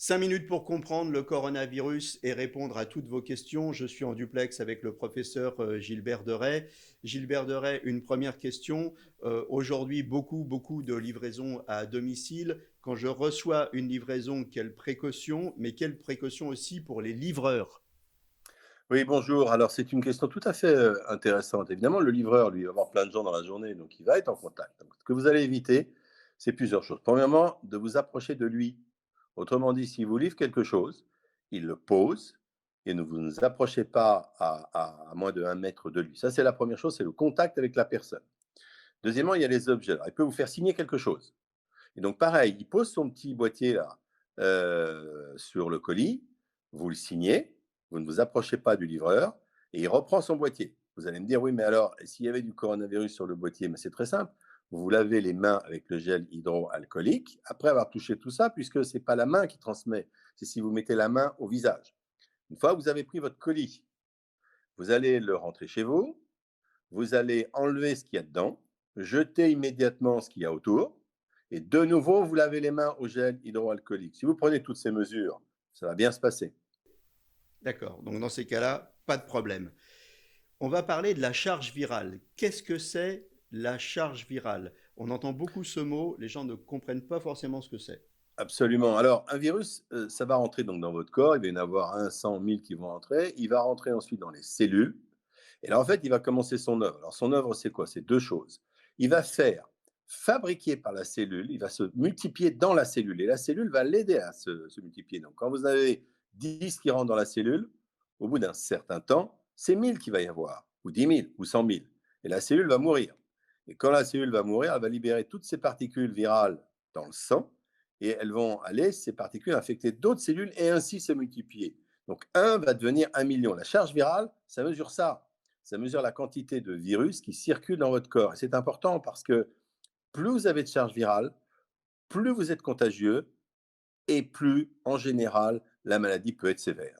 5 minutes pour comprendre le coronavirus et répondre à toutes vos questions. Je suis en duplex avec le professeur Gilbert Deray. Gilbert Deray, une première question. Aujourd'hui, beaucoup de livraisons à domicile. Quand je reçois une livraison, quelles précautions, mais quelles précautions aussi pour les livreurs? Oui, bonjour. Alors, c'est une question tout à fait intéressante. Évidemment, le livreur, lui, va avoir plein de gens dans la journée, donc il va être en contact. Donc, ce que vous allez éviter, c'est plusieurs choses. Premièrement, de vous approcher de lui. Autrement dit, s'il vous livre quelque chose, il le pose et ne vous nous approchez pas à moins de 1 mètre de lui. Ça, c'est la première chose, c'est le contact avec la personne. Deuxièmement, il y a les objets. Alors, il peut vous faire signer quelque chose. Et donc, pareil, il pose son petit boîtier là sur le colis, vous le signez, vous ne vous approchez pas du livreur et il reprend son boîtier. Vous allez me dire, oui, mais alors, s'il y avait du coronavirus sur le boîtier, mais c'est très simple. Vous vous lavez les mains avec le gel hydroalcoolique après avoir touché tout ça, puisque ce n'est pas la main qui transmet, c'est si vous mettez la main au visage. Une fois que vous avez pris votre colis, vous allez le rentrer chez vous, vous allez enlever ce qu'il y a dedans, jeter immédiatement ce qu'il y a autour, et de nouveau, vous lavez les mains au gel hydroalcoolique. Si vous prenez toutes ces mesures, ça va bien se passer. D'accord, donc dans ces cas-là, pas de problème. On va parler de la charge virale. Qu'est-ce que c'est la charge virale? On entend beaucoup ce mot, les gens ne comprennent pas forcément ce que c'est. Absolument. Alors, un virus, ça va rentrer donc dans votre corps. Il va y en avoir 1, 100, 1000 qui vont rentrer. Il va rentrer ensuite dans les cellules. Et là, en fait, il va commencer son œuvre. Alors, son œuvre, c'est quoi? C'est deux choses. Il va faire fabriquer par la cellule, il va se multiplier dans la cellule. Et la cellule va l'aider à se multiplier. Donc, quand vous avez 10 qui rentrent dans la cellule, au bout d'un certain temps, c'est 1000 qu'il va y avoir, ou 10 000, ou 100 000. Et la cellule va mourir. Et quand la cellule va mourir, elle va libérer toutes ces particules virales dans le sang et elles vont aller, ces particules, infecter d'autres cellules et ainsi se multiplier. Donc 1 va devenir 1 million. La charge virale, ça mesure ça. Ça mesure la quantité de virus qui circulent dans votre corps. Et c'est important parce que plus vous avez de charge virale, plus vous êtes contagieux et plus, en général, la maladie peut être sévère.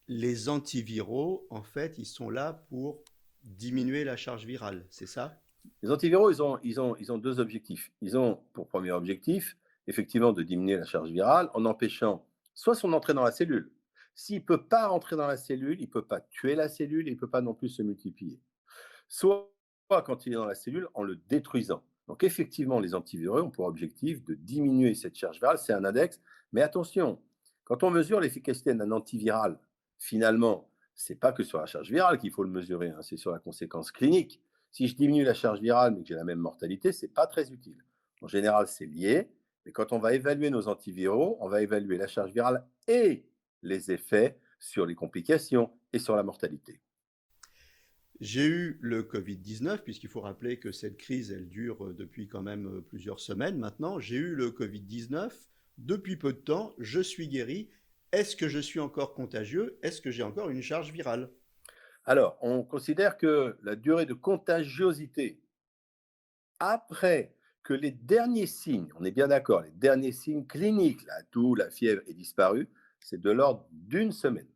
Les antiviraux, en fait, ils sont là pour diminuer la charge virale, c'est ça? Les antiviraux, ils ont deux objectifs. Ils ont pour premier objectif, effectivement, de diminuer la charge virale en empêchant soit son entrée dans la cellule. S'il ne peut pas rentrer dans la cellule, il ne peut pas tuer la cellule, il ne peut pas non plus se multiplier. Soit quand il est dans la cellule, en le détruisant. Donc effectivement, les antiviraux ont pour objectif de diminuer cette charge virale, c'est un index. Mais attention, quand on mesure l'efficacité d'un antiviral, finalement, c'est pas que sur la charge virale qu'il faut le mesurer, hein, c'est sur la conséquence clinique. Si je diminue la charge virale mais que j'ai la même mortalité, c'est pas très utile. En général, c'est lié, mais quand on va évaluer nos antiviraux, on va évaluer la charge virale et les effets sur les complications et sur la mortalité. J'ai eu le Covid-19, puisqu'il faut rappeler que cette crise, elle dure depuis quand même plusieurs semaines maintenant. J'ai eu le Covid-19 depuis peu de temps, je suis guéri. Est-ce que je suis encore contagieux? Est-ce que j'ai encore une charge virale? Alors, on considère que la durée de contagiosité après que les derniers signes, on est bien d'accord, les derniers signes cliniques, la toux, la fièvre est disparu, c'est de l'ordre d'une semaine.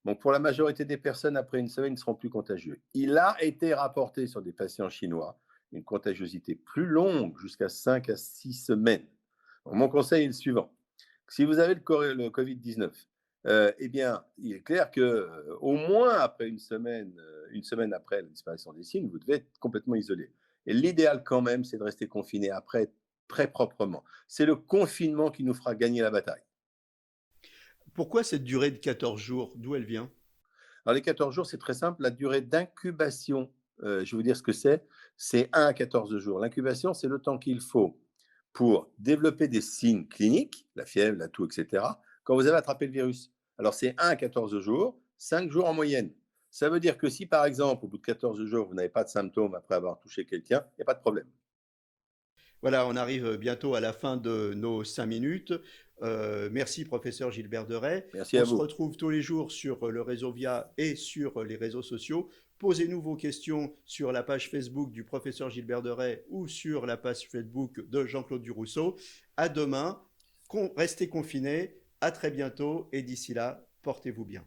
Donc, pour la majorité des personnes, après une semaine, ils ne seront plus contagieux. Il a été rapporté sur des patients chinois une contagiosité plus longue, jusqu'à 5 à 6 semaines. Donc, mon conseil est le suivant. Si vous avez le Covid-19, eh bien, il est clair que au moins après une semaine après la disparition des signes, vous devez être complètement isolé. Et l'idéal quand même, c'est de rester confiné après très proprement. C'est le confinement qui nous fera gagner la bataille. Pourquoi cette durée de 14 jours? D'où elle vient? Alors les 14 jours, c'est très simple. La durée d'incubation, je vais vous dire ce que c'est 1 à 14 jours. L'incubation, c'est le temps qu'il faut pour développer des signes cliniques, la fièvre, la toux, etc., quand vous avez attrapé le virus. Alors c'est 1 à 14 jours, 5 jours en moyenne. Ça veut dire que si, par exemple, au bout de 14 jours, vous n'avez pas de symptômes après avoir touché quelqu'un, il n'y a pas de problème. Voilà, on arrive bientôt à la fin de nos 5 minutes. Merci, professeur Gilbert Deray. Merci On à se vous. retrouve tous les jours sur le réseau Via et sur les réseaux sociaux. Posez-nous vos questions sur la page Facebook du professeur Gilbert Deray ou sur la page Facebook de Jean-Claude Durousseau. À demain, restez confinés, à très bientôt et d'ici là, portez-vous bien.